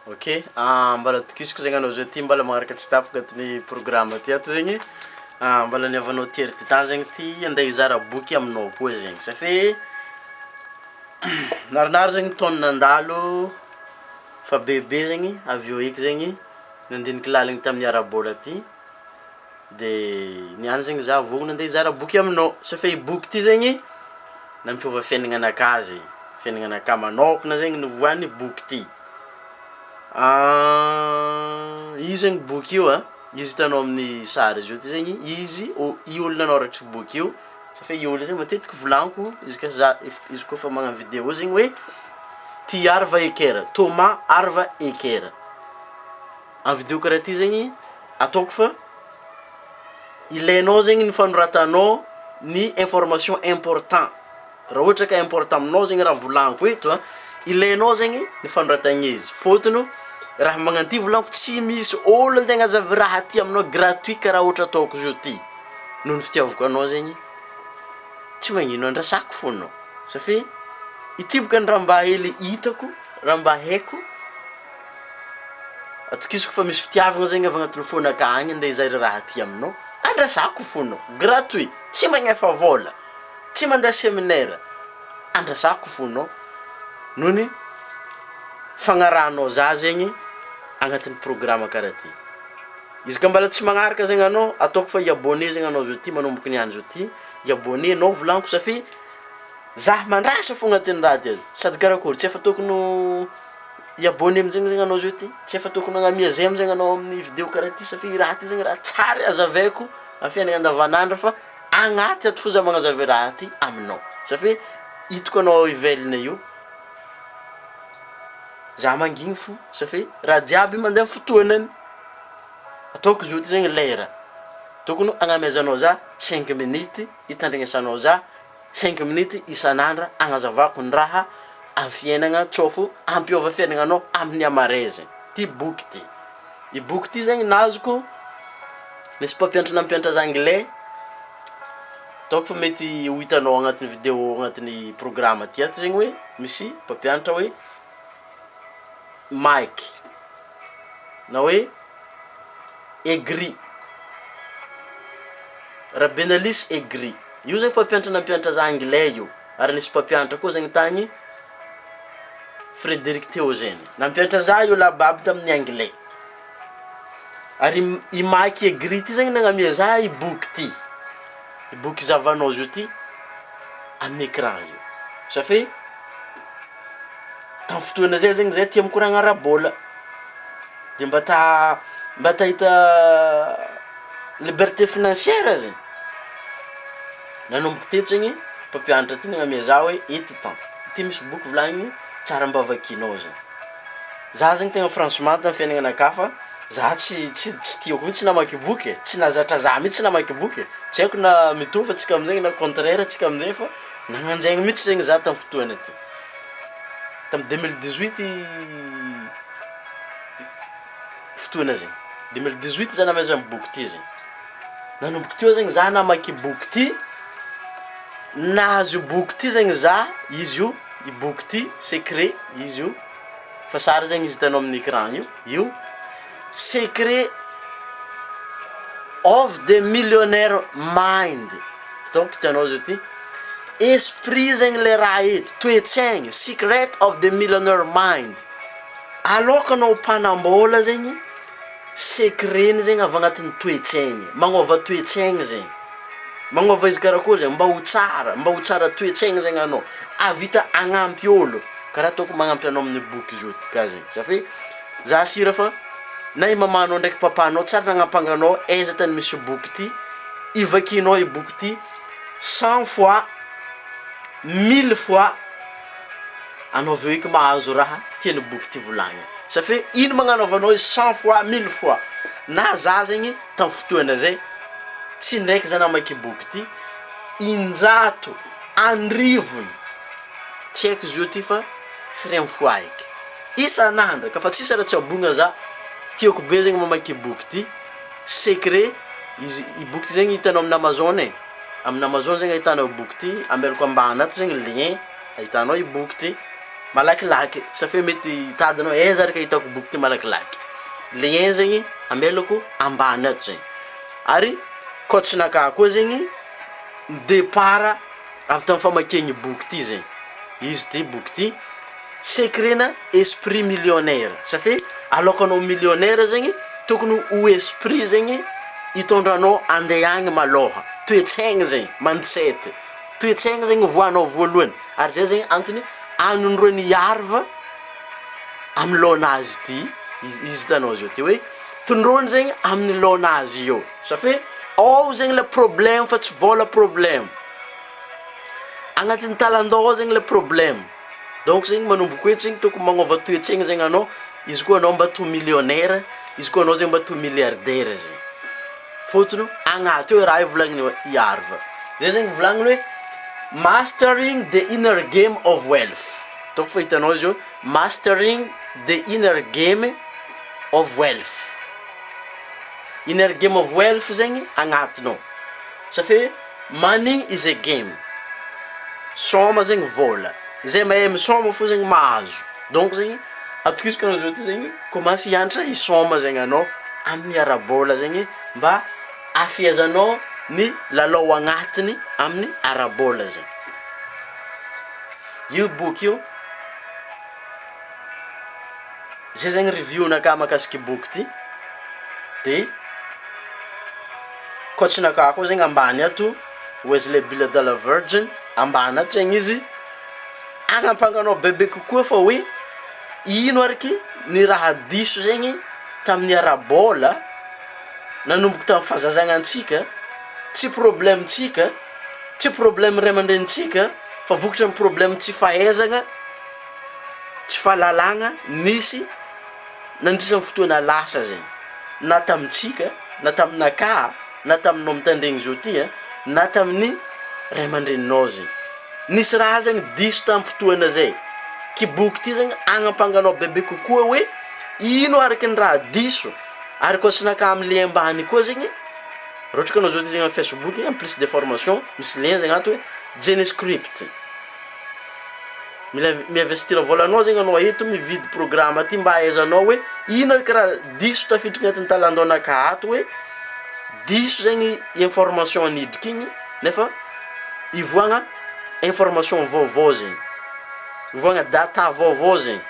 OK, mbala tikisiko zegny anao zao ty mbala magnaraka tsy tapaka ty programme ty ato zegny. Mbala niavanao THIERRY Titan zegny ty andeha hizara boky aminao koa zegny. Satria naronaro zegny taona nandalo fa bebe zegny avy eo eky zegny nandiniky lalagna tamin'ny ara-bola ty. De niany zegny za vao nandeha hizara boky aminao. Satria boky ty zegny nampiova fiaignananakazy. Fiaignananakahy manokagna zegny nivoany boky ty. Izy zegny boky io izy hitanao amin'ny sary izy io ty zegny izy i olona nanoratra boky io satria i olona zegny matetiky volagniko izy kofa magnano vidéo zegny hoe THIERRY Thomas Arva Eker. Amin'ny vidéo karaha ty zegny ataoko fa ilainao zegny ny fanoratanao ny information important. Raha ohatra ka important aminao zegny raha volagniko eto ilainao zegny ny fanoratagna izy. Fôtony raha magnano ty volagniko tsy misy olo antegna azavy raha ty aminao gratuit karaha ohatra ataoko zao ty. Noho ny fitiavako anao zegny tsy magnino andrasako fô anao. Satria itiboka ny raha mba hely hitako, raha mba haiko atokisako fa misy fitiavagna zegny avy agnatin'ny fônaka agny andeha hizary raha ty aminao, andrasako fô anao gratuit, tsy magnefa vola, tsy mandeha séminaire, andrasako fô anao noho ny fagnarahanao za zegny agnatin'ny programme karaha ty. Izy ka mbala tsy magnaraka zegny anao ataoko fa i-abonné zegny anao zao ty manomboky niany zao ty, i-abonné anao volagniko satria za mandrasa fô agnatin'ny raha ty sady karakory tsy efa tokony i-abonné amizegny zegny anao zao ty, tsy efa tokony agnamia j'aime zegny anao amin'ny vidéo karaha ty satria raha ty zegny raha tsara azavaiko amin'ny fiaignana andavanandro fa agnaty ato fô za magnazava raha ty aminao satria hitako anao ivelona io za mangigny fô satria raha jiaby mandeha fotoanany. Ataoko zao ty zegny lera tokony agnamezanao za 5 minutes hitandregnesanao za 5 minutes isan'andra agnazavako ny raha amin'ny fiaignana tsôfo ampiova fiaignananao amin'ny amarezany. Ty boky ty, i boky ty zegny nazoko nisy mpampianatra nampianatra za anglais ataoko fa mety ho hitanao agnatin'ny vidéo agnatin'ny programme ty ato zegny hoe misy mpampianatra hoe Mike na hoe Aigri Rabenalis Aigri. Io zegny mpampianatra nampianatra za anglais io. Ary nisy mpampianatra koa zegny tagny Frédéric Théogène nampianatra za io lababy tamin'ny anglais. Ary i Mike Aigri ty zegny nagnamia za i boky ty, i boky zavanao zio ty amin'ny écran io satria tamin'ny fotoana zay zegny zay tia mikoragna ara-bola de mba ta hita liberté financière zegny nanomboky teto zegny mpampianatra ty nagnamia za hoe titan ty misy boky volagniny tsara mba vakinao zegny. Za zegny tegna franchement tamin'ny fiaignananakahy fa za tsy tiako mihitsy namaky boky tsy nazatra za mihitsy namaky boky tsy haiko na mitovy atsika amizegny na contraire atsika amizay fa nagnanjaigny mihitsy zegny za tamin'ny fotoana ty tamin'ny 2018 fotoana zegny 2018 za namezany boky ty zegny nanomboky teo zegny za namaky boky ty nahazo boky ty zegny za izy io i boky ty secret izy io fa sara zegny izy hitanao amin'ny écran io secret of the millionaire mind. Donc hitanao zao ty esprit zegny le raha eto toetsaigny secret of the millionaire mind. Aloka anao mpanambola zegny secret zegny avy agnatin'ny toetsaigny, magnova toetsaigny zegny, magnova izy karakory zegny mba ho tsara toetsaigny zegny anao avita agnampy olo karaha ataoko magnampy anao amin'ny boky zao ty ka zegny satria za sira fa na i mamanao ndraiky papanao tsara nagnapanganao aiza tany misy boky ty ivakinao i boky ty 100 fois 1000 fois anao aveo eky mahazo raha tiany boky ty volagniny satria ino magnanaovanao izy 100 fois 1000 fois. Na za zegny tamin'ny fotoana zay tsy ndraiky za namaky boky ty 100 andrivony tsy haiko zio ty fa frame fois eky isan'andro ka fa tsisy raha tsy abogna za tiako be zegny mamaky boky ty secret. Izy i boky ty zegny hitanao amin'ny Amazon amin'ny Amazon zegny ahitanao boky ty ambelako ambany ato zegny lien ahitanao i boky ty malakilaky safe mety tadinao aiza raka hitako boky ty malakilaky lien zegny amelako ambany ato zegny ary coachnaka koa zegny départ avy tamin'ny famakegny boky ty zegny izy ty boky ty secret na esprit millionnaire safe aloko anao millionnaire zegny tokony ho esprit zegny hitondranao andeha agny maloha toetsaigny zegny mindset toetsaigny zegny voanao voalohany ary zay zegny antony anondro ny arva amin'ny lonazy ty izy tanao zao ty hoe tondrony zegny amin'ny lonazy io safe ao zegny le problème fa tsy vola problème agnatin'ny talandao zegny le problème donc zegny manomboka hoe zegny tokony magnova toetsaigny zegny anao izy koa anao mba to millionnaire izy koa anao zegny mba to milliardaire zegny fotony agnaty hoe raha volagniny iarva zay zegny volagniny hoe mastering the inner game of wealth donc fa hitanao izy io mastering the inner game of wealth inner game of wealth zegny agnatinao safe money is a game soma zegny vola zay mahay misoma fo zegny mahazo donc zegny atokisiko anao zao ty zegny commence hianatra hisoma zegny anao amin'ny arabola zegny mba afiazanao ny lalao agnatiny amin'ny arabola zegny io boky io zay zegny review naka makasiky boky ty de coach naka koa zegny ambany ato Wesley Bill de la Virgin ambany ato zegny izy agnampanganao bebe kokoa fa hoe ino ariky ny raha diso zegny tamin'ny arabola nanomboka tamin'ny fahazazagnatsika tsy problèmetsika tsy problème ray aman-drenitsika fa vokatra amin'ny problème tsy fahaizagna tsy fahalalagna nisy nandrisan'ny fotoana lasa zegny na tamitsika na taminaka na taminao mitandregny zao ty na tamin'ny ray aman-dreninao zegny nisy raha zegny diso tamin'ny fotoana zay ki boky ty zegny agnampanganao bebe kokoa hoe ino araky ny raha diso ary koa sinaka amin'ny lien ambany koa zegny rohatra ka anao zao ty zegny amin'ny Facebook en plus d'information misy lien zegny ato hoe Genescript miinvestira volanao zegny anao eto mividy programme ty mba ahaizanao hoe ino araky raha diso tafidriky agnatin'ny talandonaka ato hoe diso zegny information anidriky igny nefa ivoagna information vaovao zegny ivoagna data vaovao zegny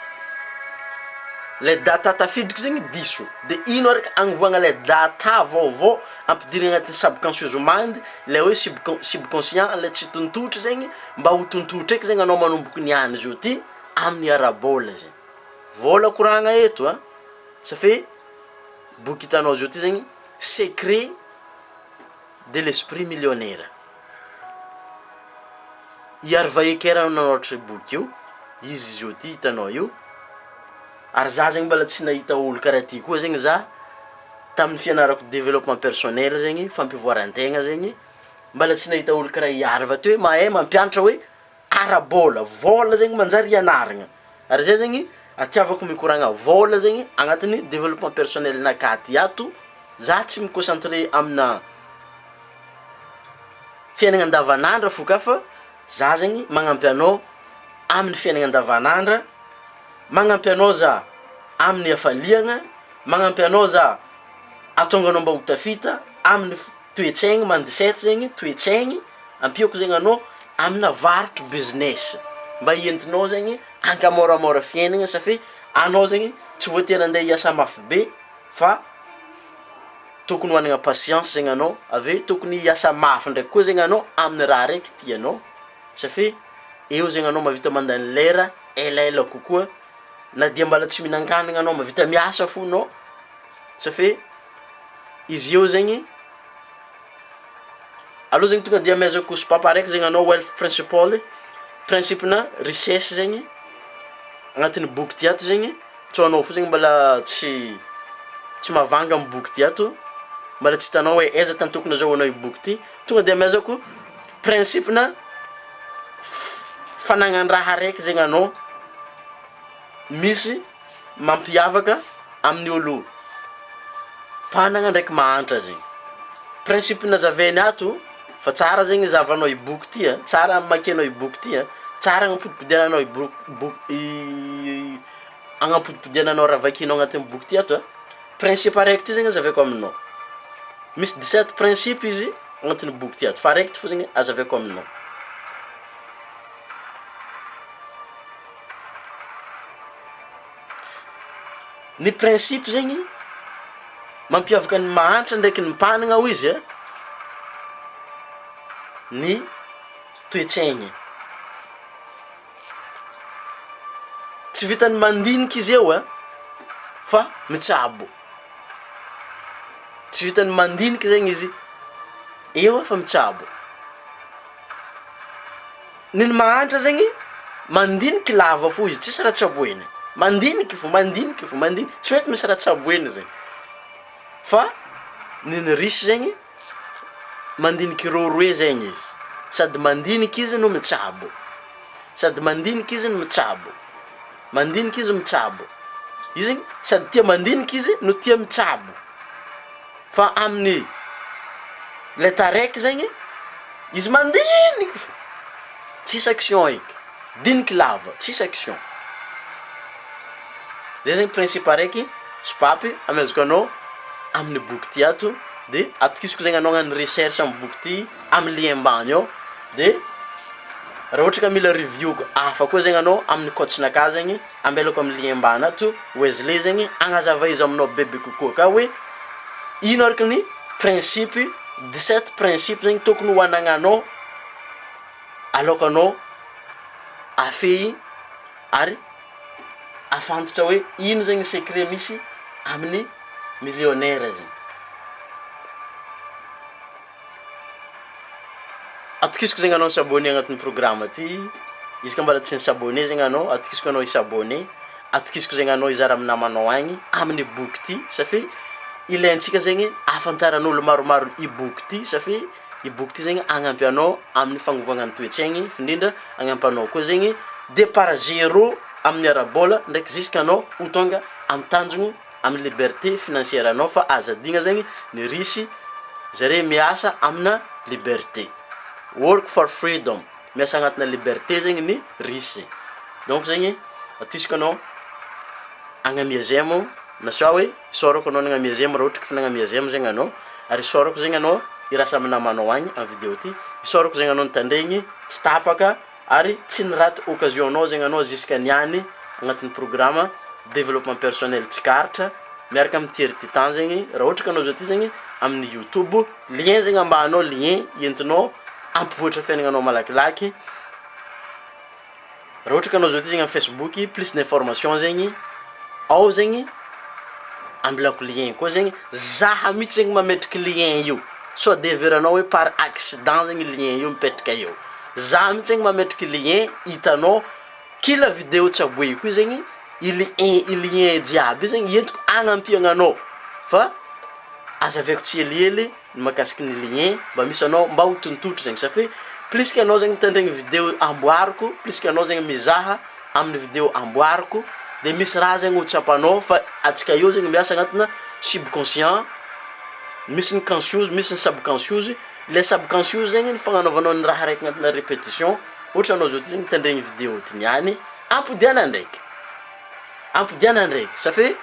le data tafidriky zegny diso de ino araky agnivoagna le data vaovao ampidirigny agnatin'ny subconscious mind le hoe subconscient le tsy tontotry zegny mba ho tontotry eky zegny anao manomboky niany zio ty amin'ny arabola zegny vola koragna eto safe boky hitanao zio ty zegny secret de l'esprit millionnaire iary vaekera nanaotry boky io izy zio ty hitanao io ary za zegny mbala tsy nahita olo karaha ty koa zegny za tamin'ny fianarako développement personnel zegny fampivoaran-tegna zegny mbala tsy nahita olo karaha iarva ty hoe mahay mampianatra hoe arabola vola zegny manjary ianaragna ary zay zegny atiavako mikoragna vola zegny agnatin'ny développement personnel nakaty ato za tsy miconcentré amina fiainagna andavanandra fo ka fa za zegny magnampy anao amin'ny fiainagna andavanandra magnampy anao za amin'ny hafaliagna magnampy anao za atonga anao mba ho tafita amin'ny toetsaigny mindset zegny toetsaigny ampiako zegny anao amina varotra business mba ientinao zegny ankamoramora fiainagna safe anao zegny tsy voatery andeha hiasa mafy be fa tokony hoanagna patience zegny anao ave tokony hiasa mafy ndraiky koa zegny anao amin'ny raha raiky tianao safe eo zegny anao mavita mandany lera elaela kokoa na dia mbala tsy minan-kanigna anao mavita miasa fo anao safe izy eo zegny aloha zegny tonga dia amezako sopapa raiky zegny anao wealth principe na richesse zegny agnatin'ny boky ty ato zegny tsao anao fo zegny mbala tsy mavanga amin'ny boky ty ato mbala tsy hitanao hoe aiza tany tokony azahoanao i boky ty tonga dia amezako principe na fanagnan-draha raiky zegny anao misy mampiavaka amin'ny olo mpanagna ndraiky mahantra zegny principe nazavainy ato fa tsara zegny zavanao i boky ty tsara makianao i boky ty tsara agnampodipodiananao agnampodipodiananao raha vakinao agnatin'ny boky ty ato principe araiky ty zegny azaveko aminao. Misy 17 principe izy agnatin'ny boky ty ato fa araiky ty fô zegny azaveko aminao. Ny principe zegny mampiavaka ny mahantra ndraiky ny mpanagna ho izy ny toetsaigny. Tsy vitany mandinika izy eo fa mitsabo. Tsy vitany mandinika zegny izy eo fa mitsabo. Ny mahantra zegny mandinika lava fo izy, tsisy raha tsaboeny. Mandinika fo, mandinika fo, mandinika, tsy mety misy raha tsaboeny zegny. Fa ny risy zegny mandinika roe zegny izy. Sady mandinika izy no mitsabo. Sady mandinika izy no mitsabo. Mandinika izy mitsabo. Izy sady tia mandinika izy no tia mitsabo. Fa amin'ny leta raiky zegny izy mandinika fo. Tsisy action eky. Dinika lava, tsisy action. Zay zegny principe araiky sipapy amezako anao amin'ny boky ty ato. De atokisiko zegny anao hagnano recherche amin'ny boky ty amin'ny lien ambany ao. De raha ohatra ka mila review hafa koa zegny anao amin'ny coachnaka zegny ambelako amin'ny lien ambany ato Wesley zegny agnazava izy aminao bebe kokoa ka hoe ino araka ny principe 17 principe zegny tokony hoanagnanao aloko anao afehy ary afantatra hoe ino zegny secret misy amin'ny millionnaire zegny. Atokisiko zegny anao s'abonné agnatin'ny programme ty. Izy ka mbola tsy nisabonné zegny anao, atokisiko anao isabonné. Atokisiko zegny anao izara amin'ny namanao agny amin'ny boky ty safy ilaintsika zegny afantaran'olo maromaro i boky ty safy i boky ty zegny agnampy anao amin'ny fagnovagna ny toetsaigny, findrindra agnampy anao koa zegny départ zéro amin'ny ara-bola ndraiky jusqu'anao ho tonga amin'ny tanjogno amin'ny liberté financière anao fa azadigna zegny ny risy zare miasa amina liberté. Work for freedom. Miasa agnatina liberté zegny ny risy. Donc zegny atisiko anao agnamia zemo na soa hoe sorako anao nagnamia zemo raha ohatra ka fa nagnamia zemo zegny anao ary sorako zegny anao irasa amin'ny namanao agny amin'ny vidéo ty. Sorako zegny anao nitandregny tsy tapaka ary tsy niraty occasion anao zegny anao jusqu'à niany agnatin'ny programme développement personnel tsikaratra miaraka amin'ny THIERRY Titan zegny raha ohatra ka anao zao ty zegny amin'ny YouTube lien zegny ambanao lien entinao ampivoatra fiaignanao malakilaky. Raha ohatra ka anao zao ty zegny amin'ny Facebook plus d'information zegny ao zegny ambilako lien koa zegny zaha mihitsy zegny mametraky lien io. So de veranao hoe par accident zegny lien io mipetraka eo. Zaha mihitsy zegny mametraky lien hitanao kila vidéo tsaboeko io zegny i lien jiaby zegny entiko agnampiagna anao. Fa azaveko tsy helihely makasiky ny lien mba misy anao mba ho tontotro zegny safy plus que anao zegny mitandregny vidéo amboariko, plus que anao zegny mizaha amin'ny vidéo amboariko de misy raha zegny ho tsapanao fa atsika io zegny miasa agnatina subconscient. Misy ny conscious, misy ny subconscious. Le subconscious zegny ny fagnanaovanao ny raha raiky agnatina répétition. Ohatra anao zao ty zegny mitandregny vidéo ty niany ampodiana ndraiky. Ampodiana ndraiky safy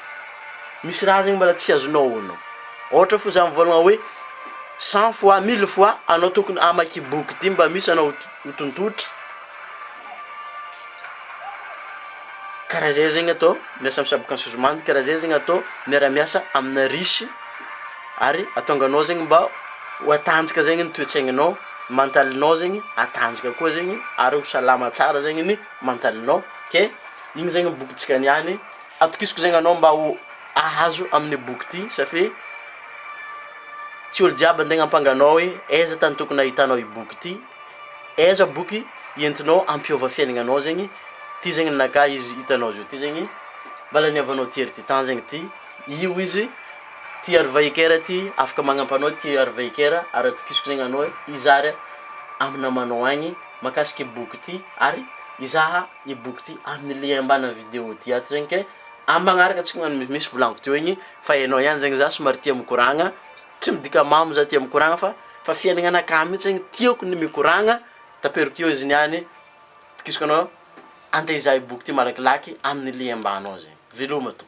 misy raha zegny mbola tsy azonao ono. Ohatra fo za mivolagna hoe 100 fois 1000 fois anao tokony amaky boky ty mba misy anao ho tontotry. Karaha zay zegny atao miasa amin'ny subconscious mind, karaha zay zegny atao miara-miasa amina risy ary atonganao zegny mba ho atanjaka zegny ny toetsaigninao, mentalinao zegny atanjaka koa zegny ary ho salama tsara zegny ny mentalinao. Ke igny zegny bokintsika niany atokisiko zegny anao mba ho ahazo amin'ny boky ty safy tsy olo jiaby antegna ampanganao hoe aiza tany tokony ahitanao i boky ty, aiza boky entinao ampiova fiaignanao zegny. Ty zegny naka izy hitanao zao ty zegny mbala niavanao THIERRY Titan zegny ty. Io izy THIERRY Titan ty afaka magnampy anao THIERRY Titan ary atokisiko zegny anao izara amin'ny namanao agny makasiky boky ty ary izaha i boky ty amin'ny lien ambana vidéo ty ato zegny ke ambagnaraka antsika misy volaniko teo igny fa hainao ihany zegny za somary tia mikoragna. Tsy midika mamo za tia mikoragna fa fiaignananakahy mihitsy zegny tiako ny mikoragna taperiko eo izy niany Fitikisiko anao andeha izahay boky ty malakilaky amin'ny lien ambanao zegny. Veloma to.